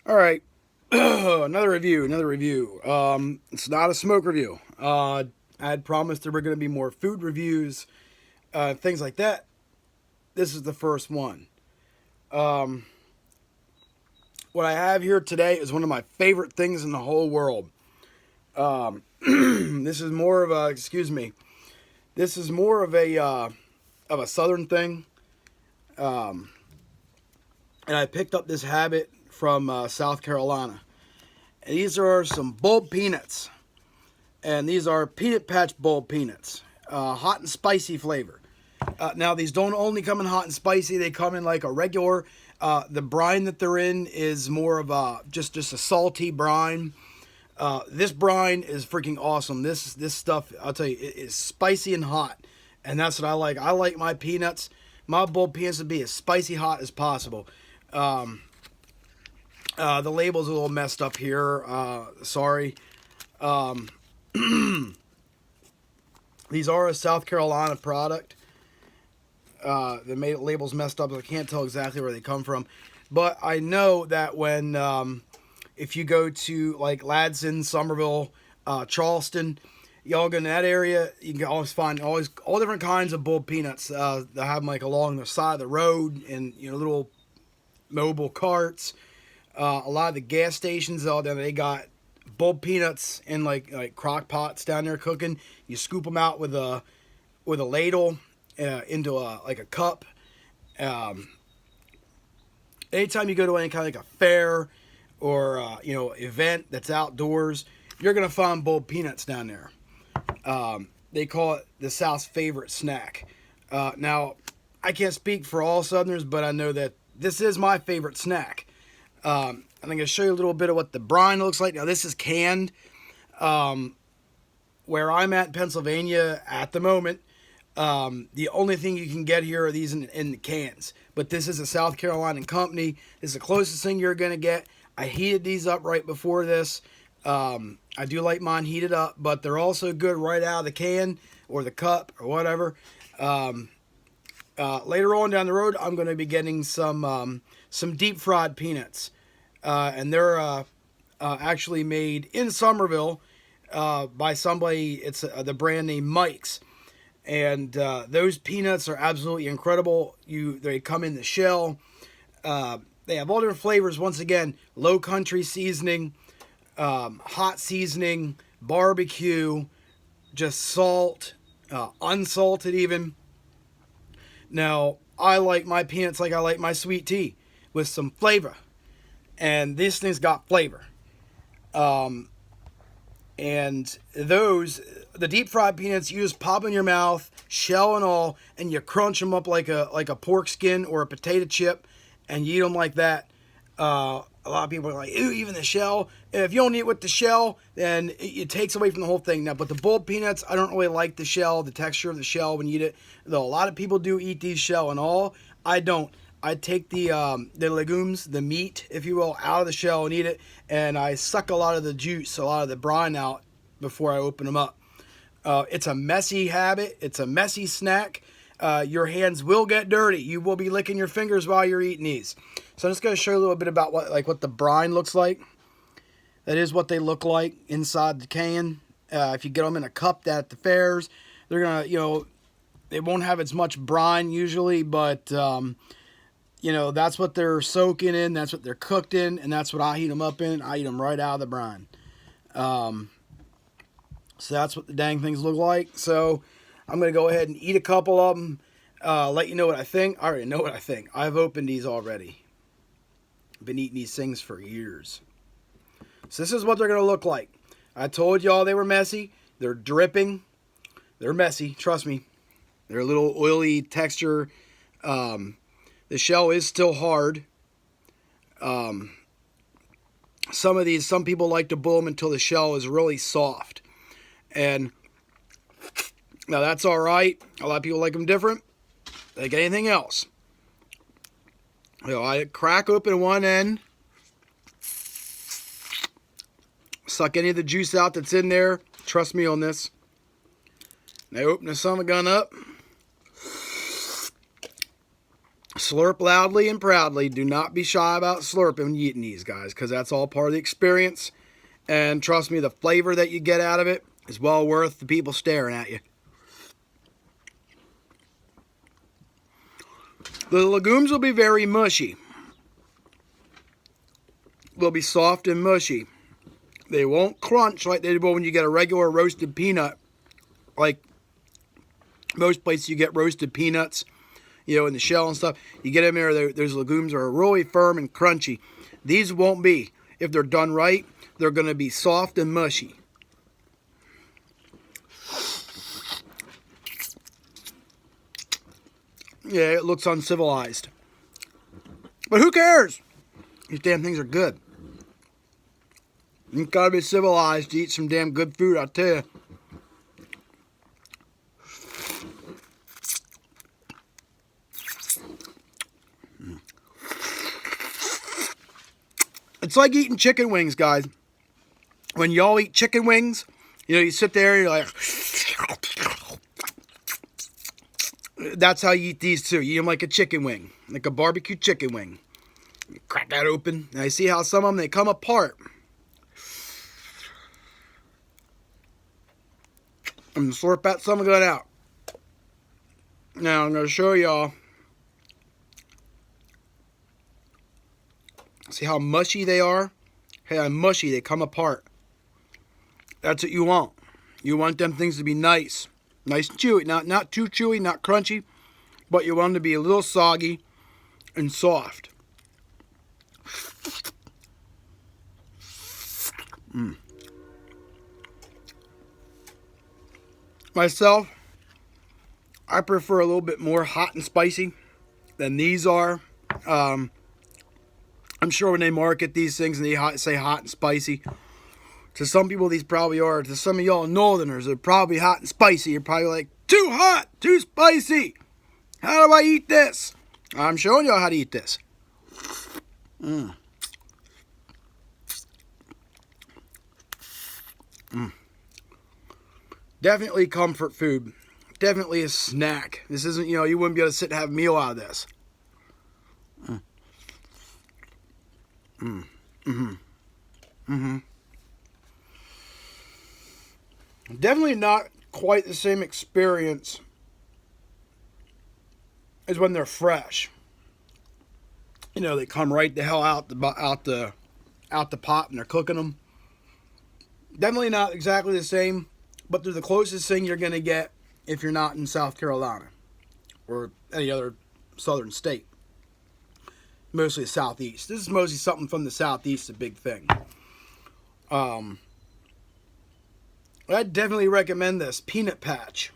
All right, another review. It's not a smoke review. I had promised there were going to be more food reviews, things like that. This is the first one. Um, what I have here today is one of my favorite things in the whole world. This is more of a, excuse me, this is more of a southern thing. Um, and I picked up this habit from South Carolina. And these are some bulb peanuts. And these are Peanut Patch bulb peanuts. Hot and spicy flavor. Now, these don't only come in hot and spicy. They come in like a regular. The brine that they're in is more of a just a salty brine. This brine is freaking awesome. This stuff, I'll tell you, it is spicy and hot. And that's what I like. I like my peanuts, my bulb peanuts to be as spicy hot as possible. The label's a little messed up here. Sorry. These are a South Carolina product. The label's messed up. So I can't tell exactly where they come from. But I know that when, if you go to like Ladson, Somerville, Charleston, y'all go in that area, you can always find all different kinds of bulb peanuts. They have them like along the side of the road in little mobile carts. A lot of the gas stations out there, they got bulb peanuts in like crock pots down there cooking. You scoop them out with a ladle into a cup. Anytime you go to any kind of like a fair or event that's outdoors, you're gonna find bulb peanuts down there. They call it the South's favorite snack. Now, I can't speak for all Southerners, but I know that this is my favorite snack. I'm going to show you a little bit of what the brine looks like. Now, this is canned. Where I'm at in Pennsylvania at the moment, the only thing you can get here are these in the cans. But this is a South Carolina company. This is the closest thing you're going to get. I heated these up right before this. I do like mine heated up, but they're also good right out of the can or the cup or whatever. Later on down the road, I'm going to be getting some deep fried peanuts. And they're actually made in Somerville by somebody. It's the brand name Mike's. And those peanuts are absolutely incredible. They come in the shell. They have all different flavors. Once again, low country seasoning, hot seasoning, barbecue, just salt, unsalted even. Now, I like my peanuts like I like my sweet tea, with some flavor. And this thing's got flavor. And the deep fried peanuts, you just pop in your mouth, shell and all, and you crunch them up like a pork skin or a potato chip, and you eat them like that. A lot of people are like, ew, even the shell. If you don't eat with the shell, then it takes away from the whole thing. Now, but the bulb peanuts, I don't really like the shell, the texture of the shell when you eat it. Though a lot of people do eat these shell and all, I don't. I take the legumes, the meat, if you will, out of the shell and eat it, and I suck a lot of the juice, a lot of the brine out before I open them up. It's a messy habit. It's a messy snack. Your hands will get dirty. You will be licking your fingers while you're eating these. So I'm just going to show you a little bit about what the brine looks like. That is what they look like inside the can. If you get them in a cup at the fairs, they're going to, they won't have as much brine usually, but, that's what they're soaking in. That's what they're cooked in, and that's what I heat them up in. I eat them right out of the brine. So that's what the dang things look like. So I'm going to go ahead and eat a couple of them, let you know what I think. I already know what I think. I've opened these already. I've been eating these things for years. So this is what they're going to look like. I told y'all they were messy. They're dripping. They're messy. Trust me. They're a little oily texture. The shell is still hard. Some people like to boil them until the shell is really soft. And now that's all right. A lot of people like them different. Like anything else. I crack open one end. Suck any of the juice out that's in there. Trust me on this. Now open the son of a gun up. slurp loudly and proudly. Do not be shy about slurping when eating these, guys, because that's all part of the experience. And trust me, the flavor that you get out of it is well worth the people staring at you. The legumes will be very mushy. They'll be soft and mushy. They won't crunch like they will when you get a regular roasted peanut. Like most places you get roasted peanuts, you know, in the shell and stuff. You get them there, those legumes are really firm and crunchy. These won't be. If they're done right, they're going to be soft and mushy. Yeah, it looks uncivilized. But who cares? These damn things are good. You gotta be civilized to eat some damn good food, I tell you. It's like eating chicken wings, guys. When y'all eat chicken wings, you know, you sit there and you're like... That's how you eat these too. You eat them like a chicken wing. Like a barbecue chicken wing. You crack that open. And I see how some of them, they come apart. I'm going to slurp that some of that out. Now I'm going to show y'all. See how mushy they are? Hey, how mushy, they come apart. That's what you want. You want them things to be nice. Nice and chewy. Not too chewy, not crunchy. But you want them to be a little soggy and soft. Myself, I prefer a little bit more hot and spicy than these are. I'm sure when they market these things and they say hot and spicy, to some people these probably are. To some of y'all northerners, they're probably hot and spicy. You're probably like, too hot, too spicy. How do I eat this? I'm showing y'all how to eat this. Definitely comfort food. Definitely a snack. This isn't, you know, you wouldn't be able to sit and have a meal out of this. Definitely not quite the same experience as when they're fresh. You know, they come right the hell out the pot and they're cooking them. Definitely not exactly the same, but they're the closest thing you're going to get if you're not in South Carolina or any other southern state. Mostly the southeast. This is mostly something from the southeast, a big thing. I'd definitely recommend this Peanut Patch.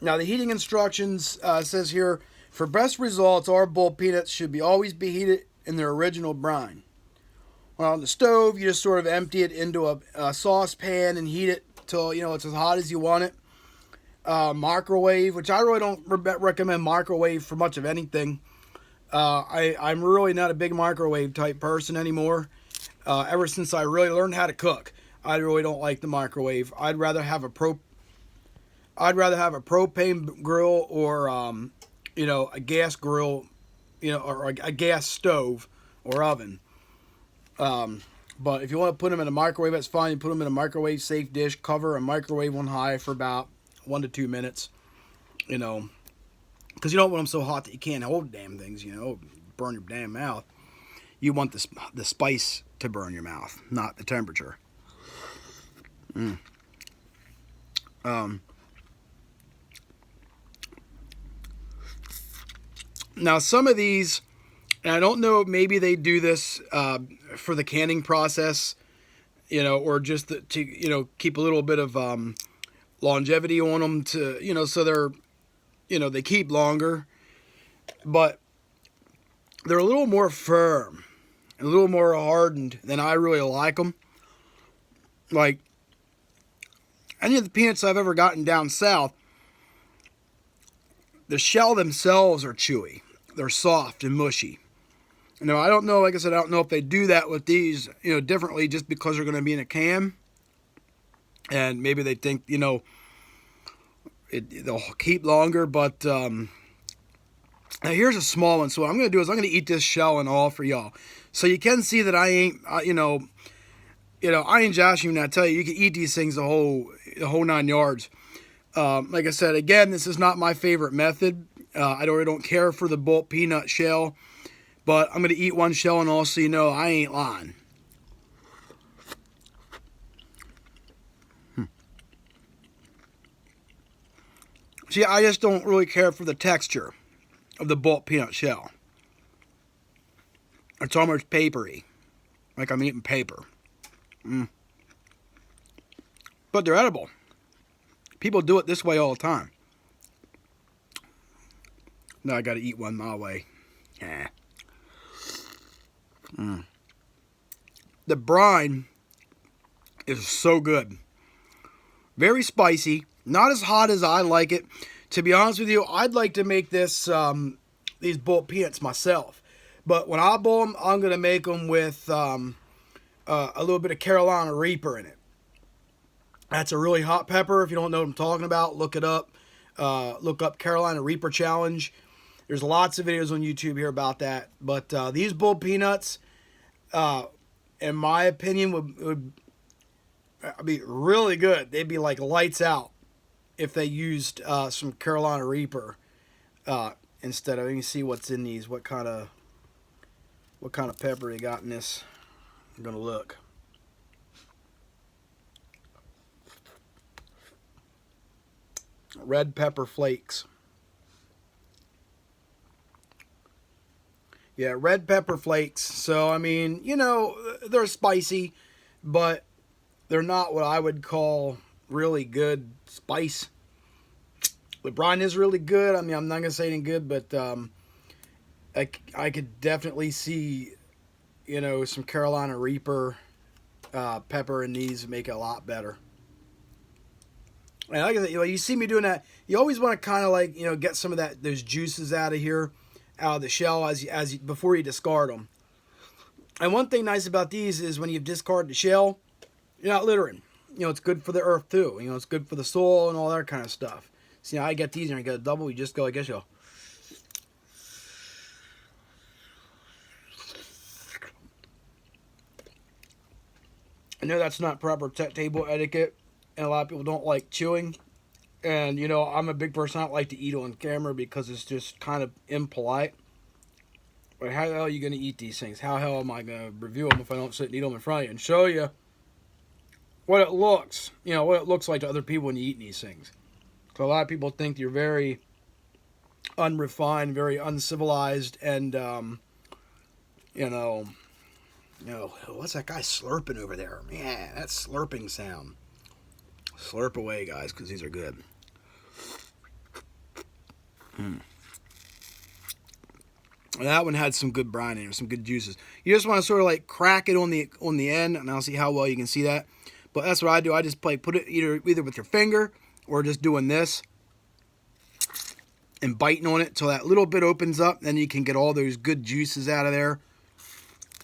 Now the heating instructions says here, for best results, our bowl peanuts should always be heated in their original brine. Well, on the stove, you just sort of empty it into a saucepan and heat it till, you know, it's as hot as you want it. Microwave, which I really don't recommend microwave for much of anything. I'm really not a big microwave type person anymore. Ever since I really learned how to cook, I really don't like the microwave. I'd rather have a propane grill or you know, a gas grill, you know, or a gas stove or oven. But if you want to put them in a microwave, that's fine. You put them in a microwave safe dish, cover and microwave on high for about 1 to 2 minutes. You know, because you don't want them so hot that you can't hold damn things. You know, burn your damn mouth. You want the spice to burn your mouth, not the temperature. Now some of these, and I don't know, maybe they do this for the canning process, you know, or just to you know, keep a little bit of longevity on them to, you know, so they're, you know, they keep longer, but they're a little more firm, a little more hardened than I really like them. Like any of the peanuts I've ever gotten down south, the shell themselves are chewy. They're soft and mushy. You know, I don't know, like I said, I don't know if they do that with these, you know, differently just because they're going to be in a can. And maybe they think, you know, they'll keep longer, but Now here's a small one. So what I'm going to do is I'm going to eat this shell and all for y'all. So you can see that I ain't, I ain't joshing you. And I tell you, you can eat these things the whole 9 yards. Like I said, again, this is not my favorite method. I really don't care for the bulk peanut shell, but I'm going to eat one shell and all so you know I ain't lying. See, I just don't really care for the texture of the bulk peanut shell. It's almost papery, like I'm eating paper. But they're edible. People do it this way all the time. Now I got to eat one my way. The brine is so good. Very spicy. Not as hot as I like it. To be honest with you, I'd like to make this these bulk peanuts myself. But when I boil them, I'm going to make them with a little bit of Carolina Reaper in it. That's a really hot pepper. If you don't know what I'm talking about, look it up. Look up Carolina Reaper Challenge. There's lots of videos on YouTube here about that. But these bulk peanuts, in my opinion, would be really good. They'd be like lights out if they used some Carolina Reaper instead of. Let me see what's in these. What kind of pepper they got in this. I'm gonna look. Red pepper flakes. Yeah, red pepper flakes. So, I mean, they're spicy, but they're not what I would call really good spice. The brine is really good. I mean, I'm not going to say anything good, but I could definitely see, some Carolina Reaper pepper in these make it a lot better. And like I said, you see me doing that. You always want to kind of get some of those juices out of here, out of the shell before you discard them. And one thing nice about these is when you discard the shell, you're not littering. It's good for the earth too. It's good for the soil and all that kind of stuff. See, I get these and I get a double. You just go, I guess you'll. I know that's not proper table etiquette. And a lot of people don't like chewing. And, I'm a big person. I don't like to eat on camera because it's just kind of impolite. But how the hell are you going to eat these things? How the hell am I going to review them if I don't sit and eat them in front of you and show you what it looks, what it looks like to other people when you eat these things? So a lot of people think you're very unrefined, very uncivilized, and, what's that guy slurping over there? Man, that slurping sound. Slurp away, guys, because these are good. That one had some good brine in it, some good juices. You just want to sort of crack it on the end, and I'll see how well you can see that. But that's what I do. I just put it either with your finger or just doing this and biting on it till that little bit opens up. Then you can get all those good juices out of there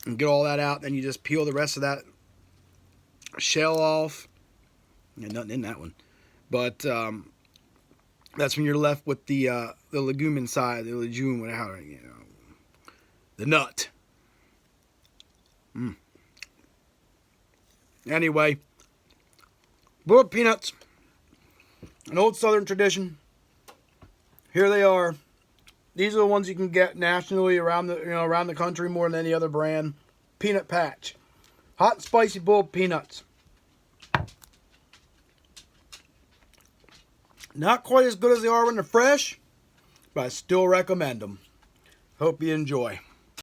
and get all that out. Then you just peel the rest of that shell off. Yeah, nothing in that one, but that's when you're left with the legume inside, the legume, whatever, the nut. Anyway, bulk peanuts, an old Southern tradition. Here they are. These are the ones you can get nationally around the country more than any other brand. Peanut Patch, hot and spicy bulk peanuts. Not quite as good as they are when they're fresh, but I still recommend them. Hope you enjoy.